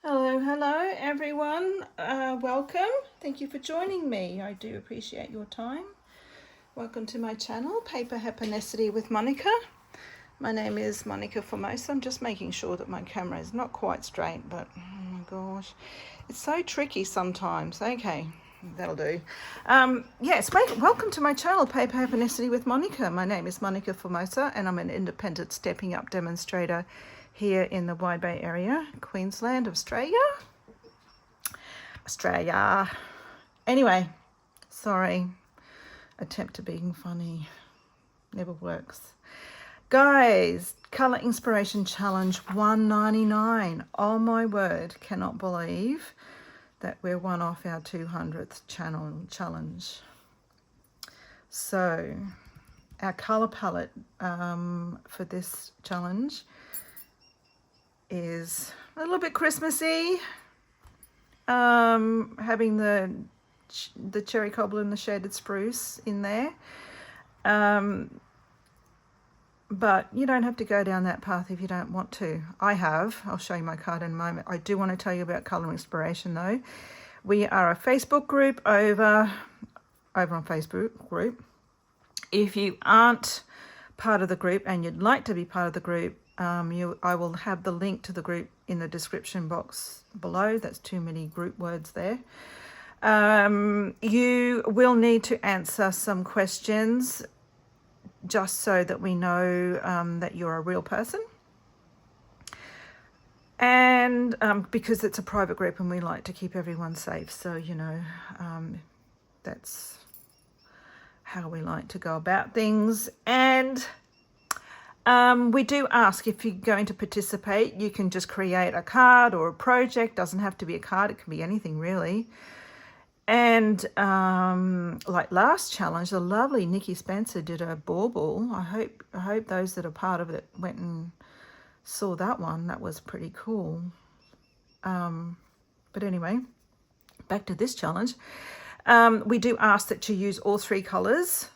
Hello everyone. Welcome. Thank you for joining me. I do appreciate your time. Welcome to my channel, Paper Happinessity with Monica. My name is Monica Formosa. I'm just making sure that my camera is not quite straight, but oh my gosh, it's so tricky sometimes. Okay, that'll do. Yes, welcome to my channel, Paper Happinessity with Monica. My name is Monica Formosa and I'm an independent stepping up demonstrator here in the Wide Bay area, Queensland, Australia. Anyway, sorry, attempt to being funny never works. Guys, Colour Inspiration Challenge 199. Oh my word, cannot believe that we're one off our 200th challenge. So our colour palette for this challenge is a little bit Christmassy, having the cherry cobble and the shaded spruce in there, but you don't have to go down that path if you don't want to. I'll show you my card in a moment. I do want to tell you about Colour Inspiration though. We are a Facebook group over on Facebook group. If you aren't part of the group and you'd like to be part of the group, I will have the link to the group in the description box below. That's too many group words there. You will need to answer some questions just so that we know that you're a real person. And because it's a private group and we like to keep everyone safe. So, you know, that's how we like to go about things. And we do ask, if you're going to participate, you can just create a card or a project. Doesn't have to be a card, it can be anything really. And like last challenge, the lovely Nikki Spencer did a bauble. I hope those that are part of it went and saw that one. That was pretty cool. But anyway, back to this challenge. We do ask that you use all three colours,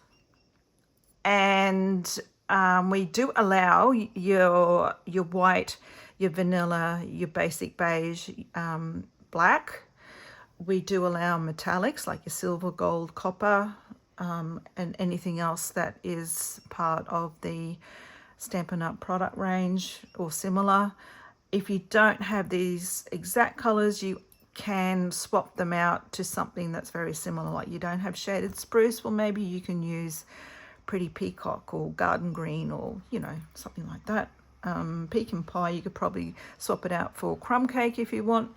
and we do allow your white, your vanilla, your basic beige, black. We do allow metallics like your silver, gold, copper, and anything else that is part of the Stampin Up product range or similar. If you don't have these exact colours, you can swap them out to something that's very similar. Like you don't have shaded spruce, well maybe you can use Pretty Peacock or Garden Green, or you know, something like that. Pecan Pie, you could probably swap it out for Crumb Cake if you want.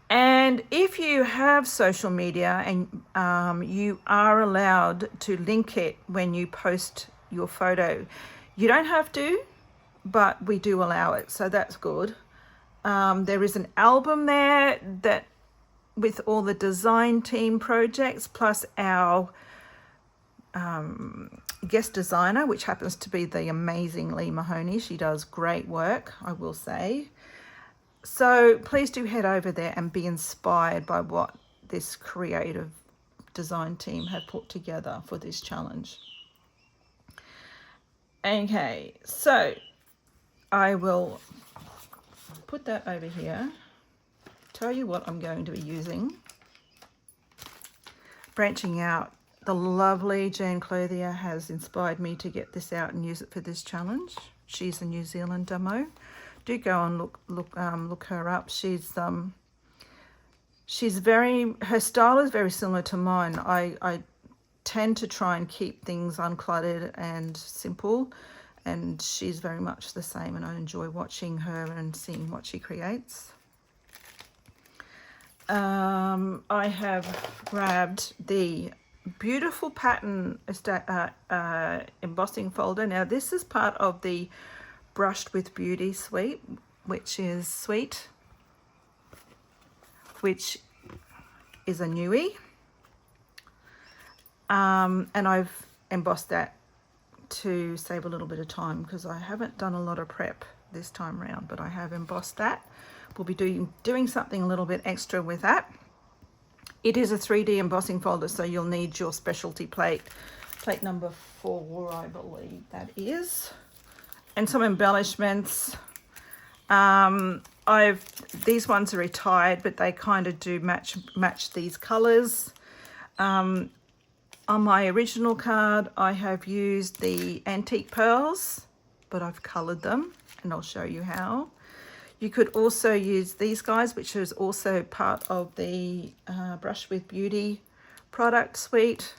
And if you have social media, and you are allowed to link it when you post your photo. You don't have to, but we do allow it, so that's good. There is an album there that with all the design team projects, plus our guest designer, which happens to be the amazing Lee Mahoney. She does great work, I will say. So please do head over there and be inspired by what this creative design team have put together for this challenge. Okay, so I will put that over here, tell you what I'm going to be using. Branching out, the lovely Jane Clothier has inspired me to get this out and use it for this challenge. She's a New Zealand demo. Do go and look her up. Her style is very similar to mine. I tend to try and keep things uncluttered and simple, and she's very much the same, and I enjoy watching her and seeing what she creates. I have grabbed the beautiful pattern embossing folder. Now this is part of the Brushed with Beauty suite, which is a newie. And I've embossed that to save a little bit of time because I haven't done a lot of prep this time around, but I have embossed that. We'll be doing something a little bit extra with that. It is a 3D embossing folder, so you'll need your specialty plate number 4, I believe that is, and some embellishments. these ones are retired, but they kind of do match these colors. On my original card, I have used the antique pearls, but I've colored them, and I'll show you how. You could also use these guys, which is also part of the Brush with Beauty product suite.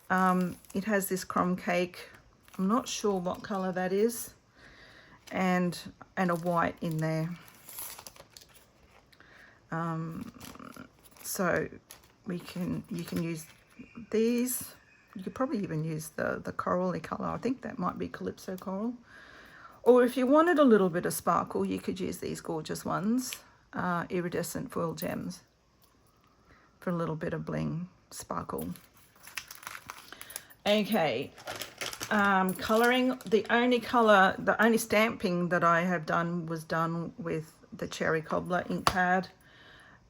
It has this crumb cake. I'm not sure what color that is, and a white in there. So you can use these. You could probably even use the corally color. I think that might be Calypso Coral. Or if you wanted a little bit of sparkle, you could use these gorgeous ones, iridescent foil gems, for a little bit of bling sparkle. Okay, colouring, the only stamping that I have done was done with the Cherry Cobbler ink pad.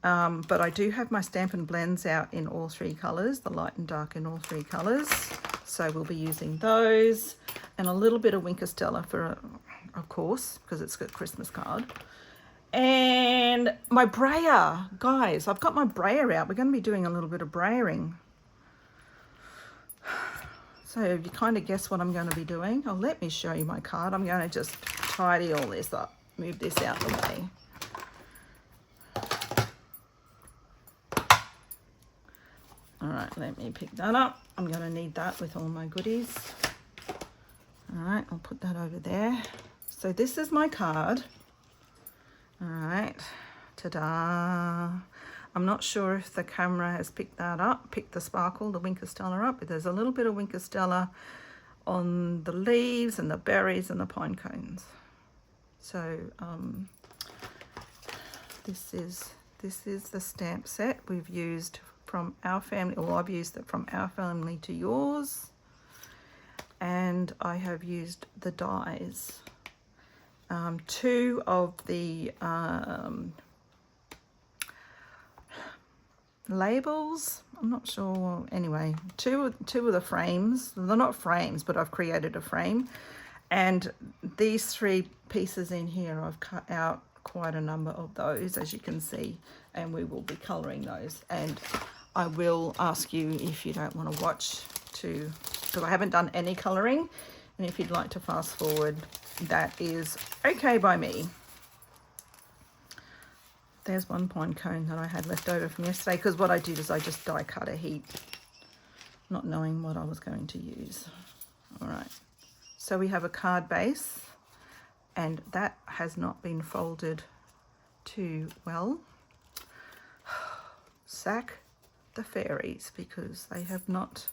But I do have my Stampin' Blends out in all three colours, the light and dark in all three colours. So we'll be using those, and a little bit of INKstella for, of course, because it's a Christmas card. And my brayer, guys, I've got my brayer out. We're going to be doing a little bit of brayering. So you kind of guess what I'm going to be doing. Oh, let me show you my card. I'm going to just tidy all this up, move this out the way. All right, let me pick that up. I'm going to need that with all my goodies. All right, I'll put that over there. So this is my card. All right, ta-da. I'm not sure if the camera has picked that up, picked the sparkle, the INKstella up, but there's a little bit of INKstella on the leaves and the berries and the pine cones. So this is the stamp set we've used from our family, or I've used it from our family to yours, and I have used the dies. Two of the labels, I'm not sure, anyway, two of the frames, they're not frames, but I've created a frame, and these three pieces in here, I've cut out quite a number of those, as you can see, and we will be colouring those. And I will ask you if you don't want to watch because I haven't done any colouring, and if you'd like to fast forward, that is okay by me. There's one pine cone that I had left over from yesterday, because what I did is I just die cut a heap, not knowing what I was going to use. All right, so we have a card base, and that has not been folded too well. Sack the fairies, because they have not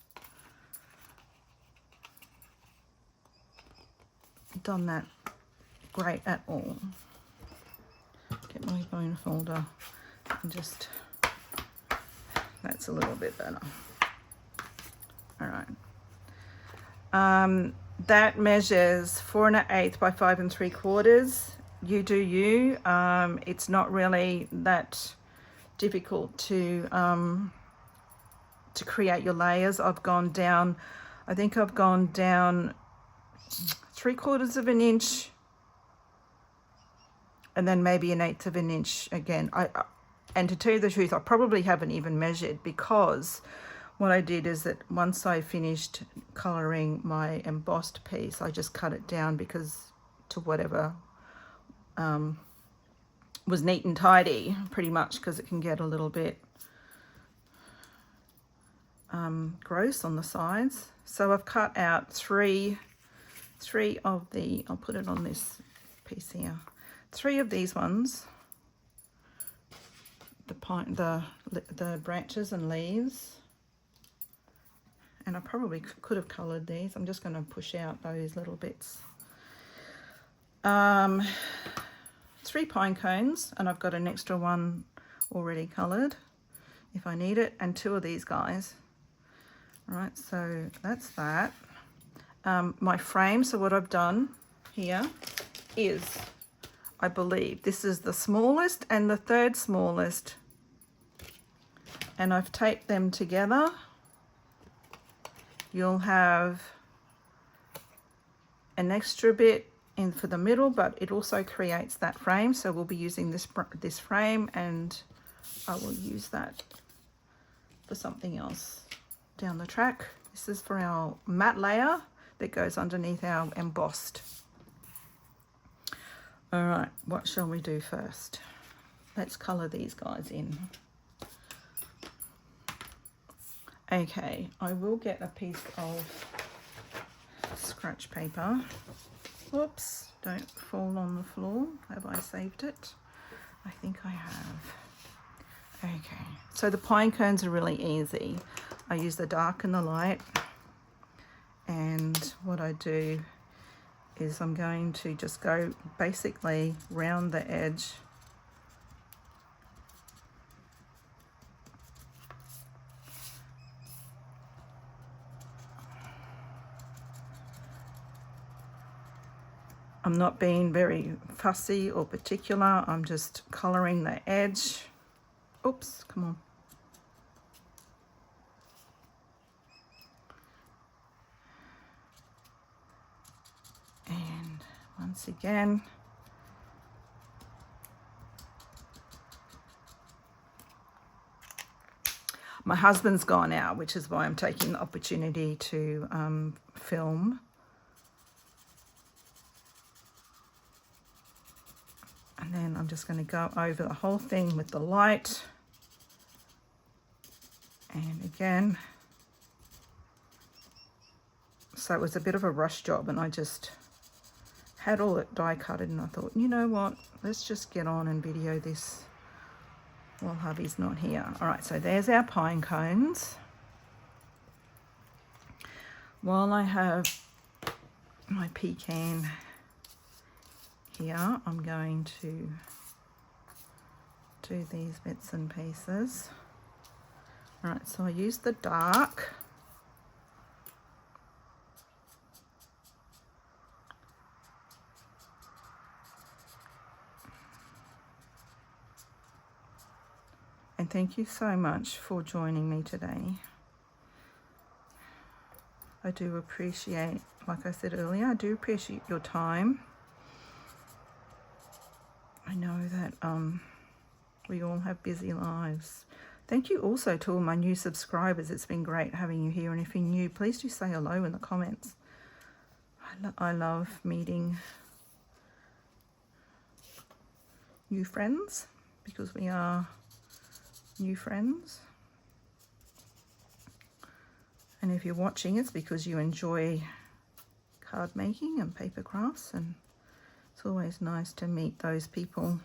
done that great at all. Get my bone folder and just, that's a little bit better. All right. That measures 4 1/8 by 5 3/4. You do you. It's not really that difficult to create your layers. I've gone down, I think I've gone down 3/4 of an inch, and then maybe 1/8 of an inch again. And to tell you the truth, I probably haven't even measured, because what I did is that once I finished colouring my embossed piece, I just cut it down because to whatever was neat and tidy, pretty much, because it can get a little bit gross on the sides. So I've cut out three of the, I'll put it on this piece here, 3 of these ones, the branches and leaves, and I probably could have coloured these. I'm just going to push out those little bits. 3 pine cones, and I've got an extra one already coloured if I need it, and 2 of these guys. All right, so that's that. My frame, so what I've done here is, I believe this is the smallest and the 3rd smallest, and I've taped them together. You'll have an extra bit in for the middle, but it also creates that frame. So we'll be using this frame, and I will use that for something else down the track. This is for our matte layer that goes underneath our embossed. All right, what shall we do first? Let's color these guys in. Okay, I will get a piece of scratch paper. Whoops, don't fall on the floor. Have I saved it? I think I have. Okay, so the pine cones are really easy. I use the dark and the light, and what I do is I'm going to just go basically round the edge . I'm not being very fussy or particular. I'm just colouring the edge. Oops, come on. And once again, my husband's gone out, which is why I'm taking the opportunity to film. And then I'm just going to go over the whole thing with the light. And again, so it was a bit of a rush job, and I just had all it die cutted, and I thought, you know what, let's just get on and video this while hubby's not here. All right, so there's our pine cones. While I have my pecan here, I'm going to do these bits and pieces. All right, so I use the dark. And thank you so much for joining me today. I do appreciate, like I said earlier, I do appreciate your time. I know that we all have busy lives. Thank you also to all my new subscribers. It's been great having you here. And if you're new, please do say hello in the comments. I love meeting new friends, because we are new friends. And if you're watching, it's because you enjoy card making and paper crafts, and it's always nice to meet those people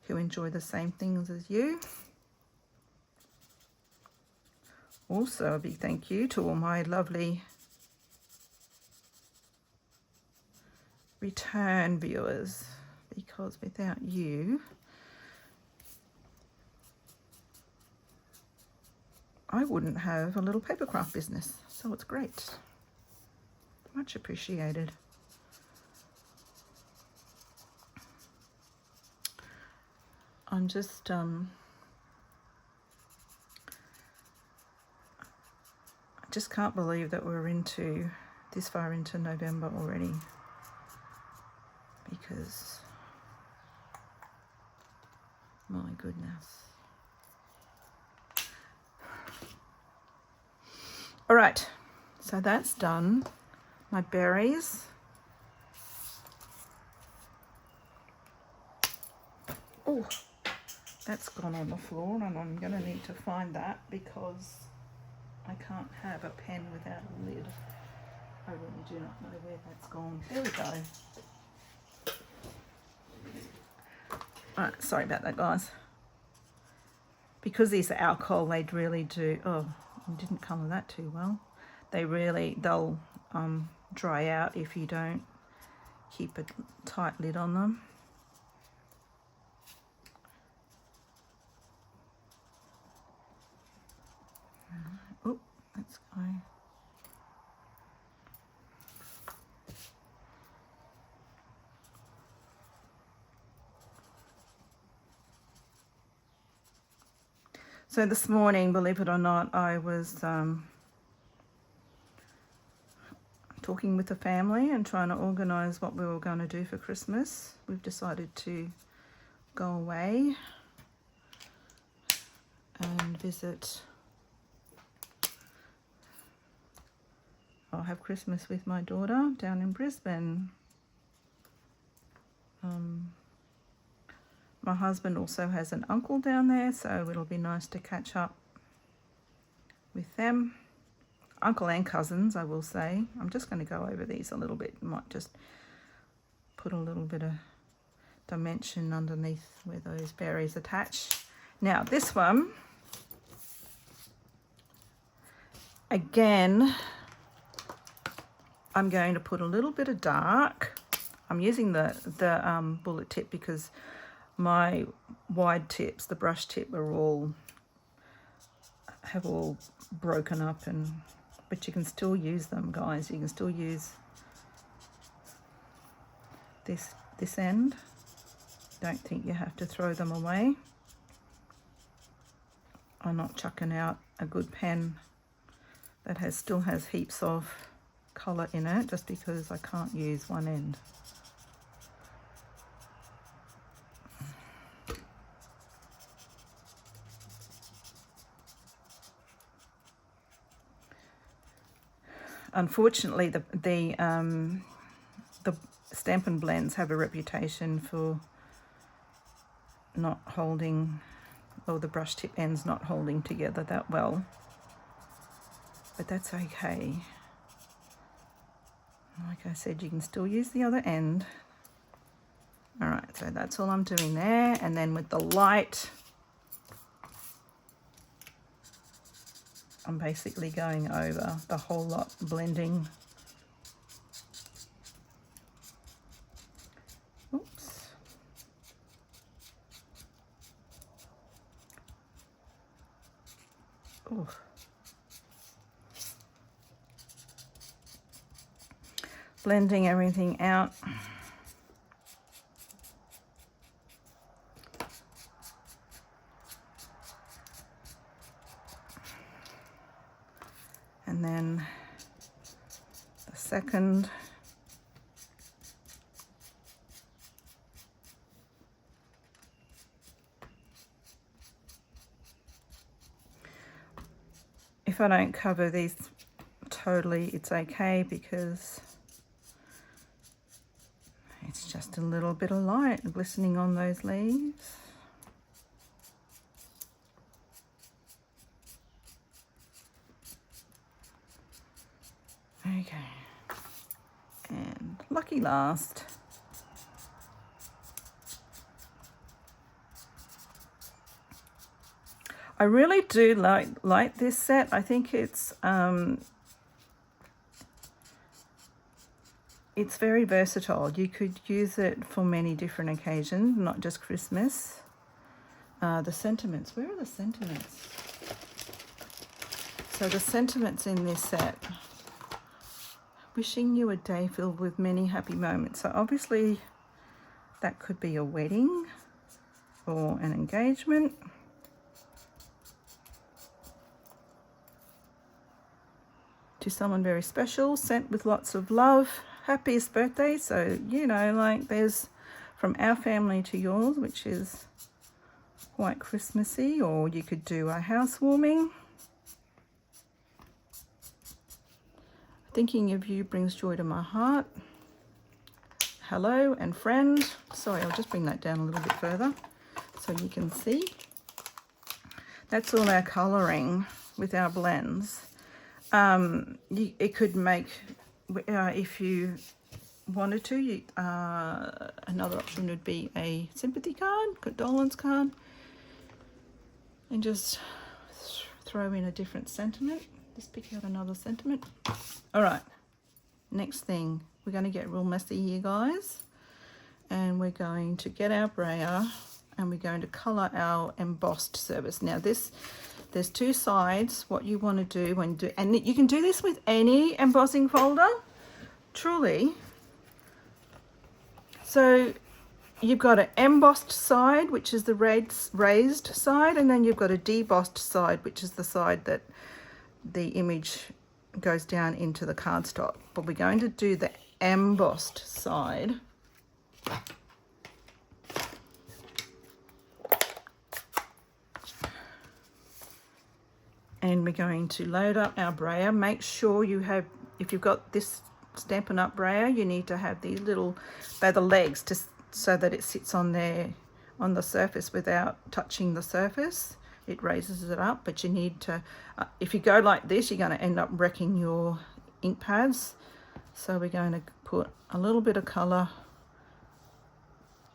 who enjoy the same things as you. Also, a big thank you to all my lovely return viewers, because without you, I wouldn't have a little papercraft business. So it's great. Much appreciated. I'm just I just can't believe that we're into this far into November already, because my goodness. All right, so that's done. My berries. Oh, that's gone on the floor, and I'm going to need to find that, because I can't have a pen without a lid. I really do not know where that's gone. There we go. All right, sorry about that, guys. Because these are alcohol, they really do. Oh, I didn't colour that too well. They'll dry out if you don't keep a tight lid on them. Oh, let's go. So this morning, believe it or not, I was talking with the family and trying to organise what we were going to do for Christmas. We've decided to go away and visit. I'll have Christmas with my daughter down in Brisbane. My husband also has an uncle down there, so it'll be nice to catch up with them. Uncle and cousins, I will say. I'm just going to go over these a little bit. Might just put a little bit of dimension underneath where those berries attach. Now this one, again, I'm going to put a little bit of dark. I'm using the bullet tip because my wide tips, the brush tip, have all broken up, but you can still use them, guys. You can still use this end. Don't think you have to throw them away. I'm not chucking out a good pen that still has heaps of colour in it just because I can't use one end. Unfortunately, the Stampin' Blends have a reputation for not holding, or the brush tip ends not holding together that well, but that's okay. Like I said, you can still use the other end. All right, so that's all I'm doing there, and then with the light, I'm basically going over the whole lot, blending. Oops. Ooh. Blending everything out. And then the second. If I don't cover these totally, it's okay because it's just a little bit of light glistening on those leaves. Okay, and lucky last. I really do like this set. I think it's very versatile. You could use it for many different occasions, not just Christmas. The sentiments, where are the sentiments? So the sentiments in this set: wishing you a day filled with many happy moments. So obviously that could be a wedding or an engagement. To someone very special, sent with lots of love. Happiest birthday. So, you know, like there's from our family to yours, which is quite Christmassy, or you could do a housewarming. Thinking of you brings joy to my heart. Hello and friend. Sorry, I'll just bring that down a little bit further so you can see. That's all our colouring with our blends. It could make, if you wanted to, another option would be a sympathy card, condolence card, and just throw in a different sentiment. Just pick out another sentiment. All right, next thing, we're going to get real messy here, guys, and we're going to get our brayer and we're going to colour our embossed surface. Now there's two sides. What you want to do and you can do this with any embossing folder, truly. So you've got an embossed side, which is the raised side, and then you've got a debossed side, which is the side that the image goes down into the cardstock, but we're going to do the embossed side. And we're going to load up our brayer. Make sure you have, if you've got this Stampin' Up brayer, you need to have these little, by the legs, just so that it sits on there on the surface without touching the surface. It raises it up, but you need to, if you go like this, you're going to end up wrecking your ink pads. So we're going to put a little bit of colour.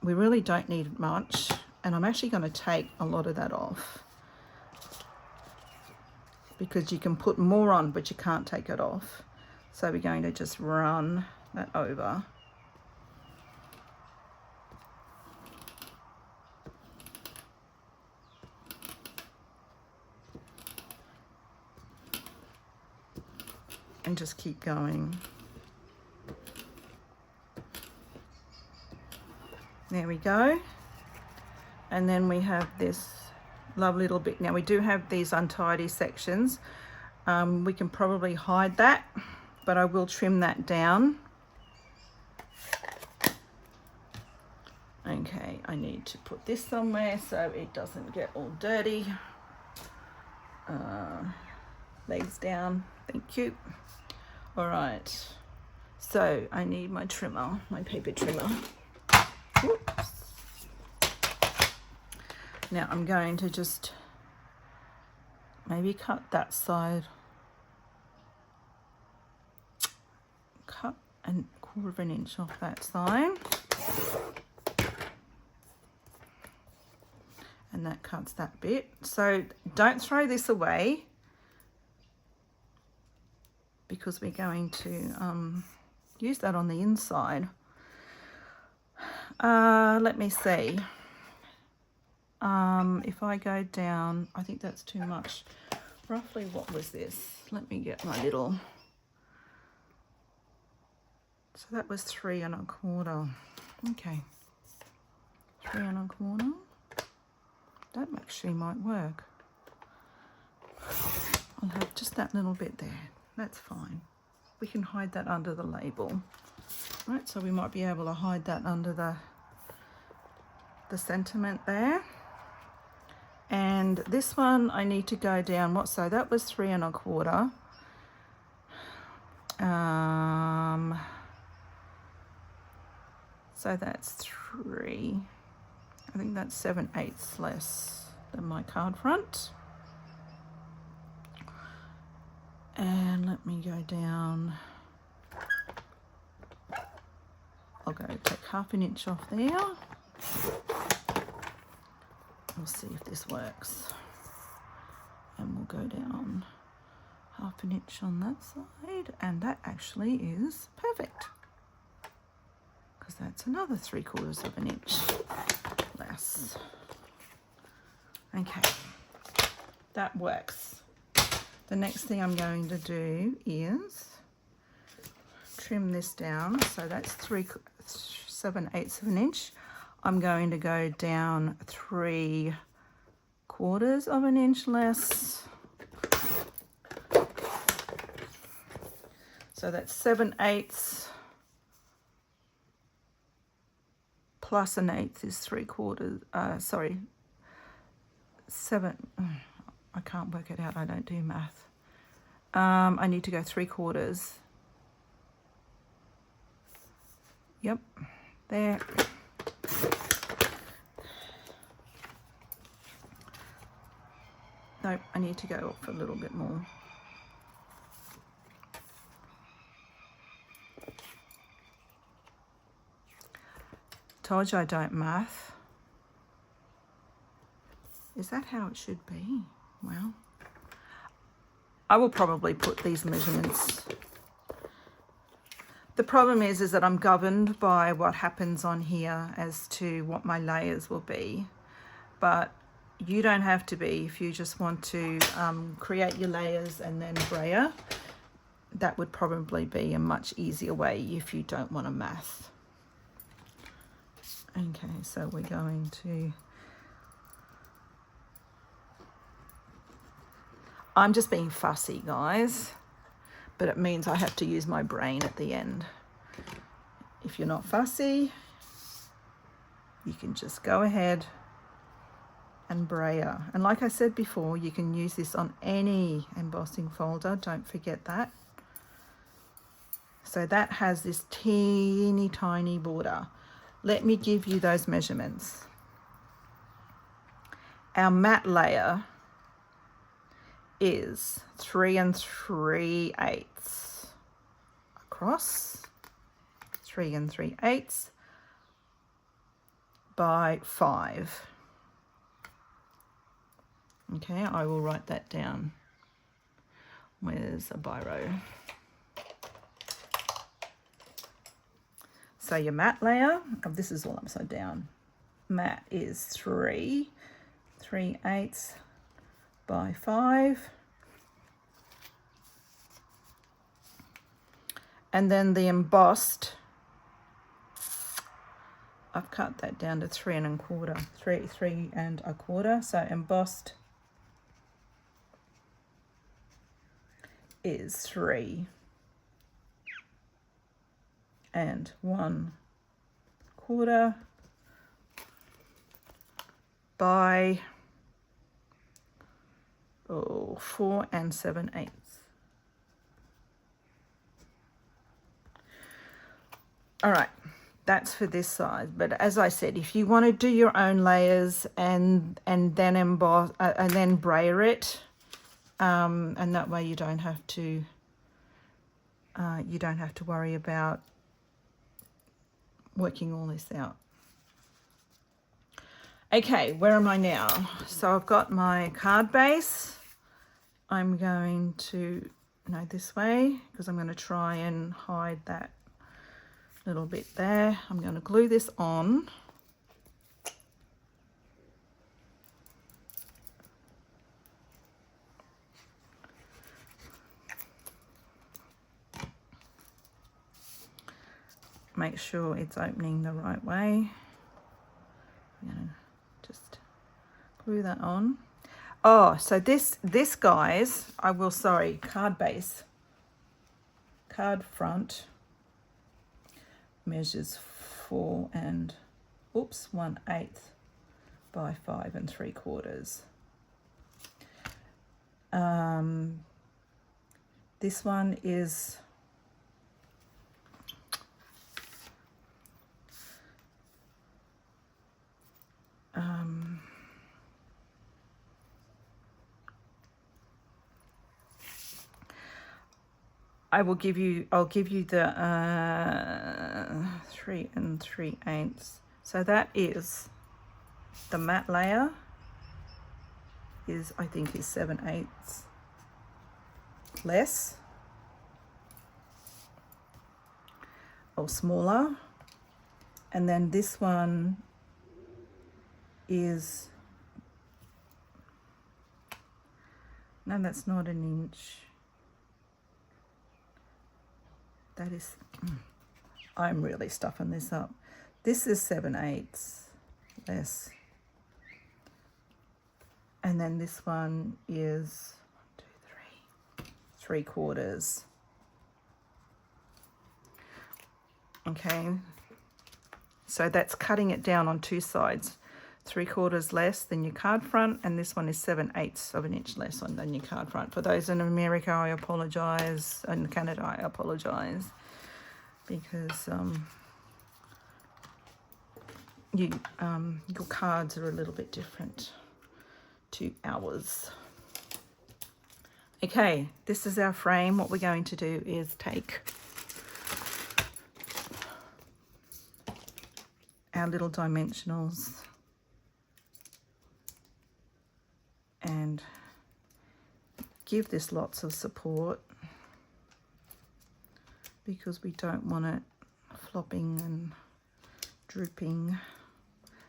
We really don't need much, and I'm actually going to take a lot of that off, because you can put more on, but you can't take it off. So we're going to just run that over. And just keep going. There we go. And then we have this lovely little bit. Now we do have these untidy sections. We can probably hide that, but I will trim that down. Okay, I need to put this somewhere so it doesn't get all dirty. Legs down, thank you. All right, so I need my trimmer, my paper trimmer. Whoops. Now I'm going to just maybe cut that side, cut a 1/4 inch off that side, and that cuts that bit. So don't throw this away, because we're going to use that on the inside. Let me see. If I go down, I think that's too much. Roughly, what was this? Let me get my little. So that was 3 1/4. Okay, 3 1/4. That actually might work. I'll have just that little bit there. That's fine. We can hide that under the label. Right, so we might be able to hide that under the sentiment there. And this one I need to go down, what, so that was 3 1/4. So that's 3. I think that's 7/8 less than my card front. And let me go down. I'll go take 1/2 inch off there. We'll see if this works. And we'll go down 1/2 inch on that side, and that actually is perfect, because that's another 3/4 inch less. Okay, that works. The next thing I'm going to do is trim this down. So that's 7/8 inch. I'm going to go down 3/4 inch less. So that's 7/8 plus 1/8 is 3/4. Sorry, 7. I can't work it out. I don't do math. I need to go 3/4. Yep, there. No, I need to go up a little bit more. Told you I don't math. Is that how it should be? Well, I will probably put these measurements. The problem is that I'm governed by what happens on here as to what my layers will be, but you don't have to be. If you just want to create your layers and then brayer, that would probably be a much easier way if you don't want to math. Okay, so we're going to, I'm just being fussy, guys, but it means I have to use my brain at the end. If you're not fussy, you can just go ahead and brayer. And like I said before, you can use this on any embossing folder, don't forget that. So that has this teeny tiny border. Let me give you those measurements. Our matte layer is 3 3/8 across, 3 3/8 by 5. Okay, I will write that down. Where's a biro? So your matte layer, oh, this is all upside down. Matte is 3 3/8 by 5. And then the embossed, I've cut that down to 3 1/4, 3 1/4. So embossed is 3 1/4 by 4 7/8. All right, that's for this side. But as I said, if you want to do your own layers and then emboss and then brayer it, and that way you don't have to worry about working all this out. Okay, where am I now? So I've got my card base. I'm going to, no, this way, because I'm going to try and hide that little bit there. I'm going to glue this on. Make sure it's opening the right way. I'm going to just glue that on. Oh, so this guys, card base, card front measures 4 1/8 by 5 3/4. This one is I'll give you the 3 3/8. So that is the matte layer is, I think, is 7/8 less or smaller, and then this one is, no, that's not an inch. That is, I'm really stuffing this up. This is 7/8 less. And then this one is 3/4. Okay. So that's cutting it down on two sides. 3/4 less than your card front, and this one is 7/8 of an inch less than your card front. For those in America, I apologize. In Canada, I apologize, because your cards are a little bit different to ours. Okay, this is our frame. What we're going to do is take our little dimensionals and give this lots of support, because we don't want it flopping and drooping.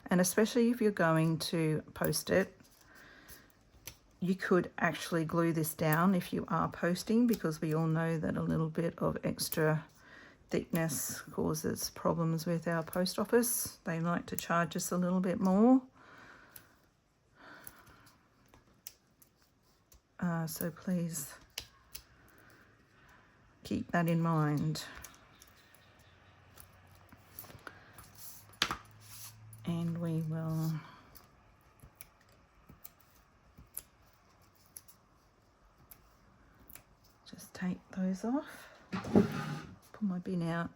And especially if you're going to post it, you could actually glue this down if you are posting, because we all know that a little bit of extra thickness causes problems with our post office. They like to charge us a little bit more. So please keep that in mind. And we will just take those off. Pull my bin out.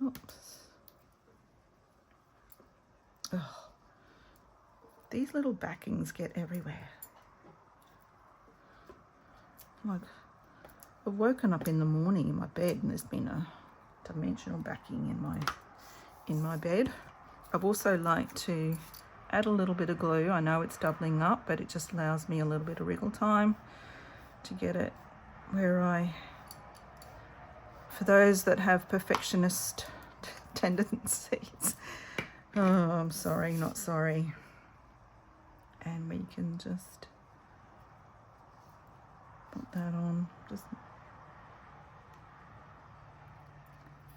Oops. Oh, these little backings get everywhere. Like, I've woken up in the morning in my bed and there's been a dimensional backing in my bed. I've also liked to add a little bit of glue. I know it's doubling up, but it just allows me a little bit of wriggle time to get it where for those that have perfectionist tendencies. Oh, I'm sorry, not sorry. And we can just put that on. Just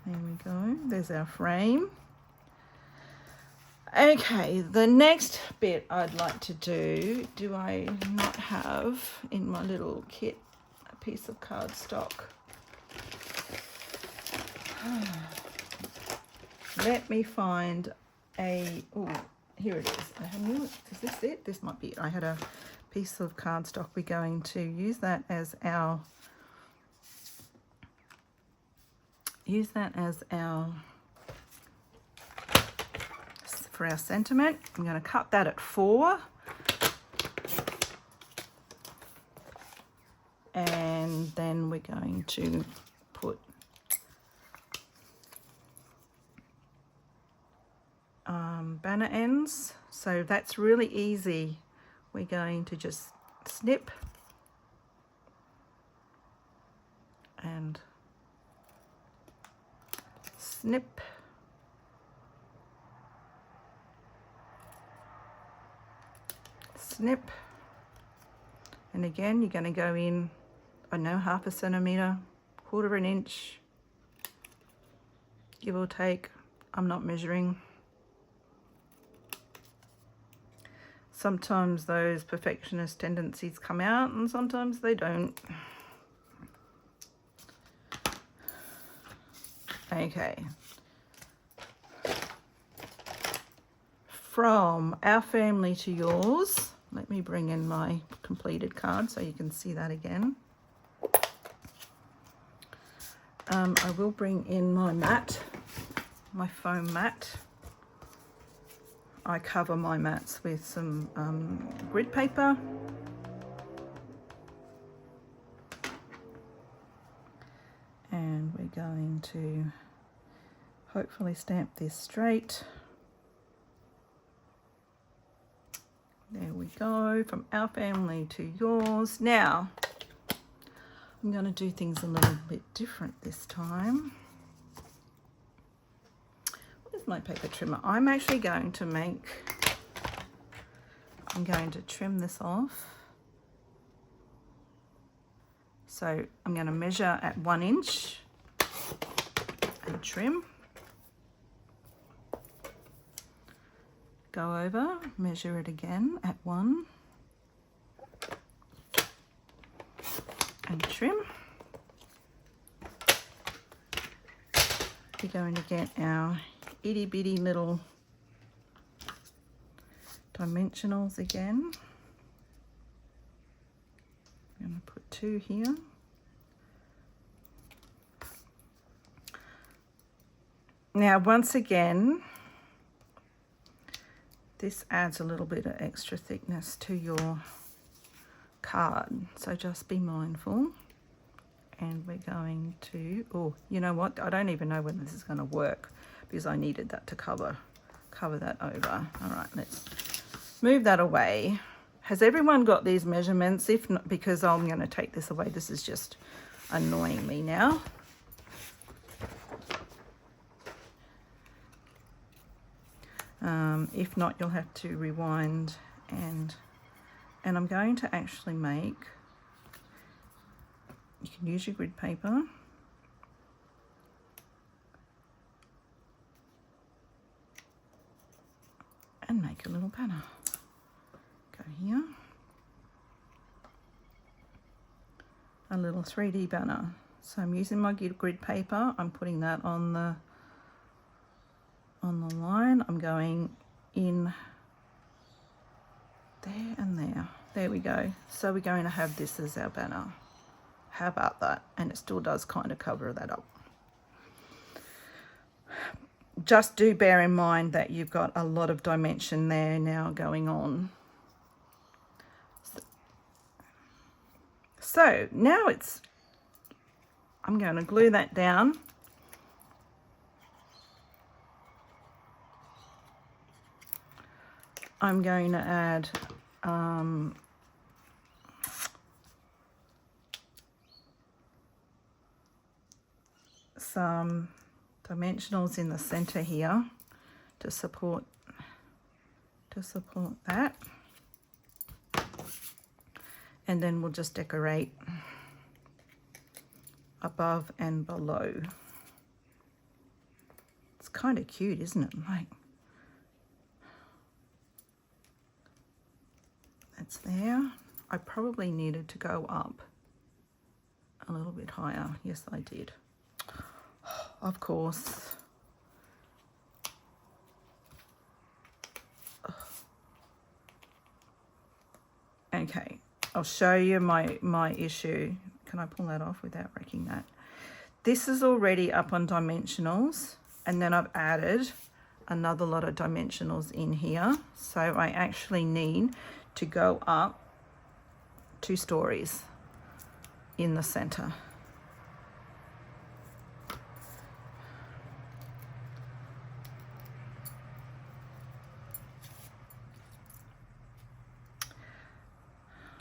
there we go. There's our frame. Okay, the next bit I'd like to do I not have in my little kit a piece of cardstock? Let me find oh, here it is. Is this it? This might be it. I had a piece of cardstock. We're going to use that as our for our sentiment. I'm going to cut that at 4. And then we're going to put banner ends. So that's really easy. We're going to just snip and snip. Snip. And again, you're going to go in, I know, 1/2 centimetre, 1/4 inch, give or take. I'm not measuring. Sometimes those perfectionist tendencies come out and sometimes they don't. Okay. From our family to yours. Let me bring in my completed card so you can see that again. I will bring in my mat, my foam mat. I cover my mats with some grid paper. And we're going to hopefully stamp this straight. There we go, from our family to yours. Now, I'm going to do things a little bit different this time. Where's my paper trimmer? I'm actually going to trim this off. So I'm going to measure at 1 inch and trim. Go over, measure it again at 1 and trim. We're going to get our itty bitty little dimensionals again. I'm going to put 2 here. Now, once again, this adds a little bit of extra thickness to your card, so just be mindful. And we're going to, oh, you know what? I don't even know whether this is going to work because I needed that to cover that over. All right, let's move that away. Has everyone got these measurements? If not, because I'm going to take this away. This is just annoying me now. If not, you'll have to rewind and I'm going to actually make, you can use your grid paper. And make a little banner. Go here. a little 3D banner. So I'm using my grid paper. I'm putting that on the line. I'm going in there and there. There we go. So we're going to have this as our banner. How about that? And it still does kind of cover that up. Just do bear in mind that you've got a lot of dimension there now going on. So now I'm going to glue that down. I'm going to add some dimensionals in the center here to support that, and then we'll just decorate above and below. It's kind of cute, isn't it? Like, that's there. I probably needed to go up a little bit higher. Yes, I did. Of course. Okay, I'll show you my issue. Can I pull that off without wrecking that? This is already up on dimensionals, and then I've added another lot of dimensionals in here. So I actually need to go up 2 stories in the center.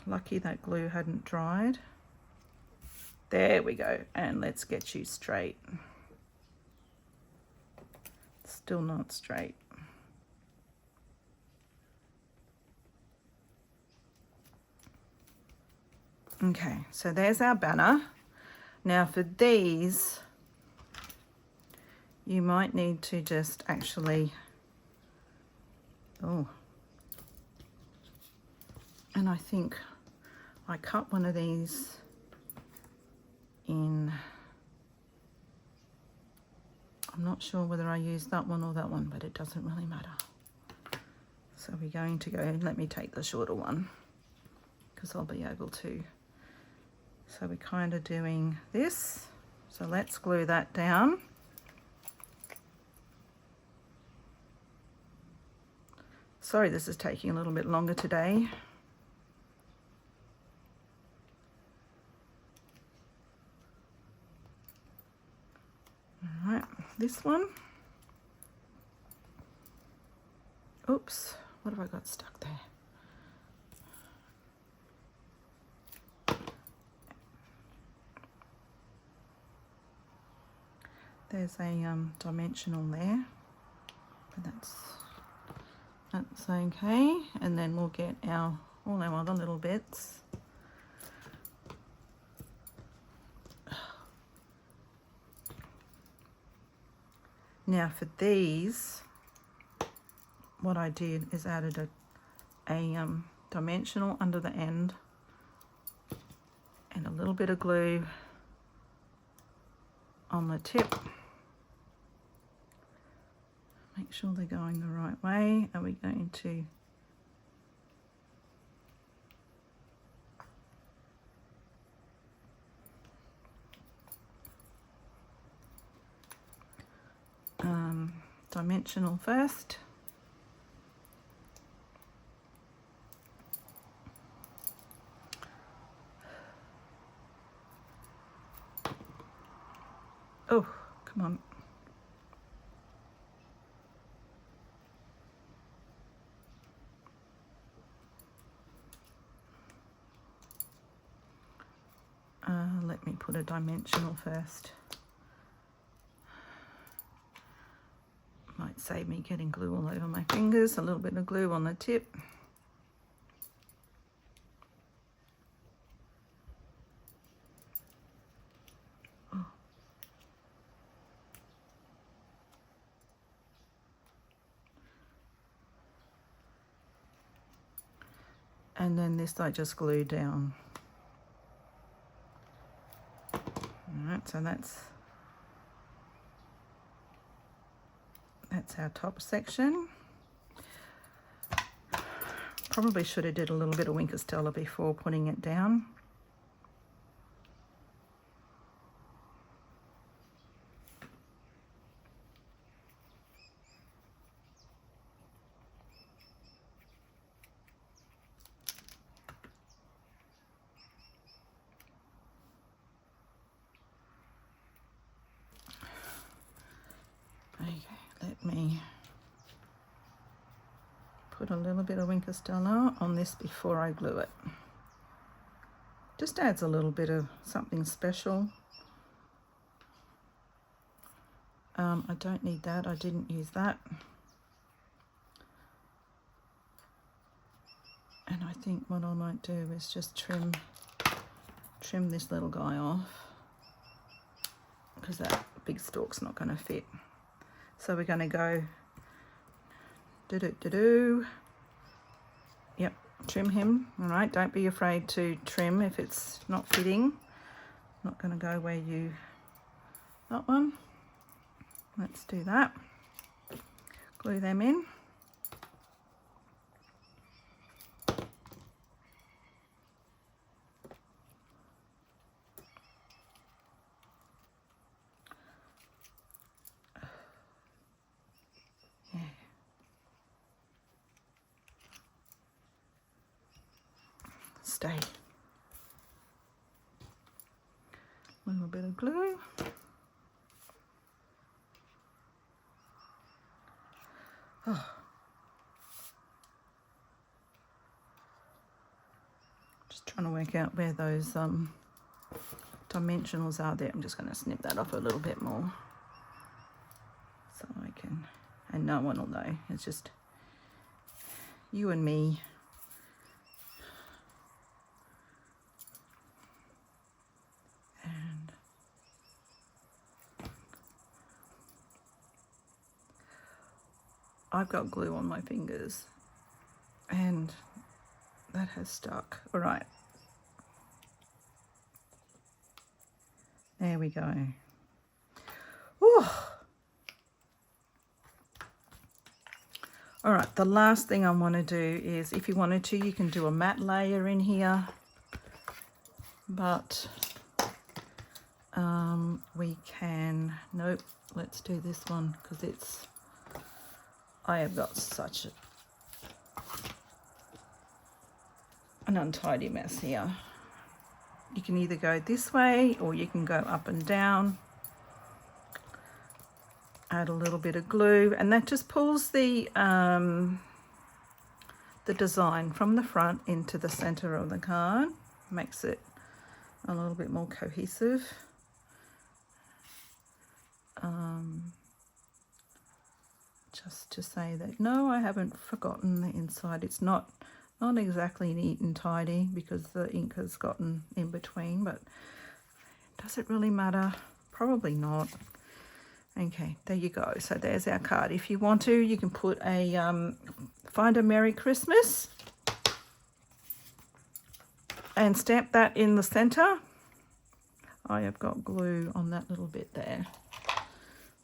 Lucky that glue hadn't dried. There we go. And let's get you straight. Still not straight. Okay, so there's our banner. Now for these, you might need to just actually, and I think I cut one of these in, I'm not sure whether I used that one or that one, but it doesn't really matter. So we're going to go, let me take the shorter one because I'll be able to. So we're kind of doing this. So let's glue that down. Sorry, this is taking a little bit longer today. All right, this one. Oops, what have I got stuck there? There's a dimensional there, but that's okay. And then we'll get all our other little bits. Now for these, what I did is added a dimensional under the end and a little bit of glue on the tip. Make sure they're going the right way. Are we going to dimensional first? Oh, come on. Let me put a dimensional first. Might save me getting glue all over my fingers. A little bit of glue on the tip. Oh. And then this I just glue down. Alright, so that's our top section. Probably should have did a little bit of INKstella before putting it down. Okay, let me put a little bit of INKstella on this before I glue it. Just adds a little bit of something special. I don't need that, I didn't use that. And I think what I might do is just trim this little guy off, because that big stalk's not going to fit. So we're going to go yep, trim him. All right, don't be afraid to trim if it's not fitting. Not going to go where you, that one. Let's do that. Glue them in. Stay. A little bit of glue. Oh. Just trying to work out where those dimensionals are there. I'm just going to snip that off a little bit more so I can, and no one will know. It's just you and me. I've got glue on my fingers and that has stuck. All right. There we go. Ooh. All right, the last thing I want to do is, if you wanted to, you can do a matte layer in here, but we can, nope, let's do this one because it's, I have got such an untidy mess here. You can either go this way or you can go up and down. Add a little bit of glue, and that just pulls the design from the front into the center of the card. Makes it a little bit more cohesive. Just to say that no, I haven't forgotten the inside. It's not exactly neat and tidy because the ink has gotten in between, but does it really matter? Probably not. Okay, there you go. So there's our card. If you want to, you can put a find a Merry Christmas and stamp that in the center. I have got glue on that little bit there,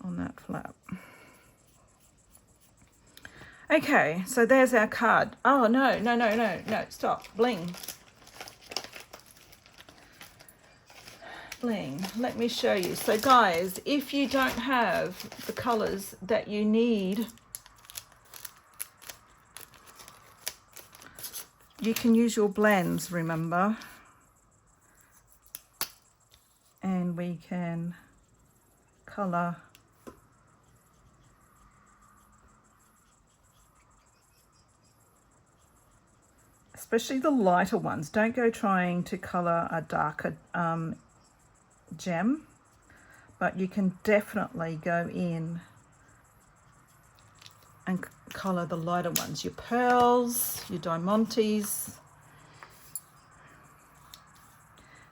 on that flap. Okay, so there's our card. Oh, no, stop. Bling. Bling. Let me show you. So, guys, if you don't have the colours that you need, you can use your blends, remember. And we can colour especially the lighter ones. Don't go trying to colour a darker gem, but you can definitely go in and colour the lighter ones, your pearls, your diamantes.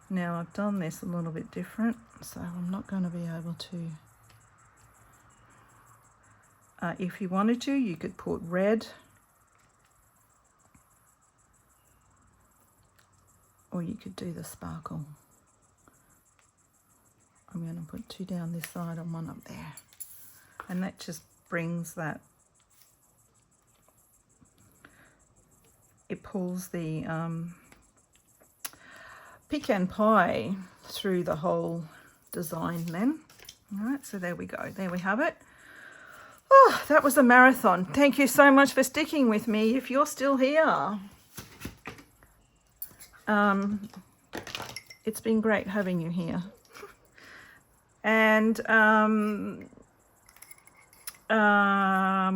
Now I've done this a little bit different, so I'm not going to be able to. If you wanted to, you could put red, or you could do the sparkle. I'm going to put 2 down this side and 1 up there. And that just brings that, it pulls the pecan pie through the whole design then. All right, so there we go. There we have it. Oh, that was a marathon. Thank you so much for sticking with me if you're still here. It's been great having you here. And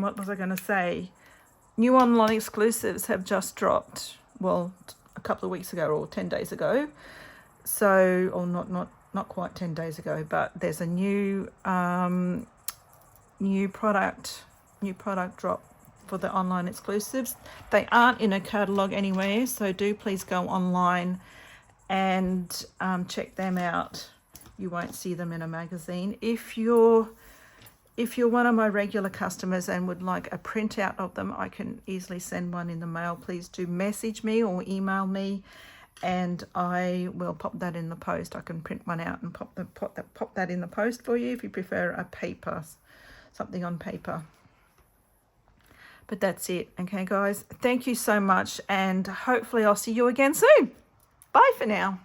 what was I going to say? New online exclusives have just dropped. Well, a couple of weeks ago or 10 days ago. So, or not quite 10 days ago, but there's a new product drop for the online exclusives. They aren't in a catalogue anywhere, so do please go online and check them out. You won't see them in a magazine. If you're one of my regular customers and would like a printout of them, I can easily send one in the mail. Please do message me or email me, and I will pop that in the post. I can print one out and pop that in the post for you if you prefer a paper, something on paper. But that's it. Okay, guys. Thank you so much, and hopefully I'll see you again soon. Bye for now.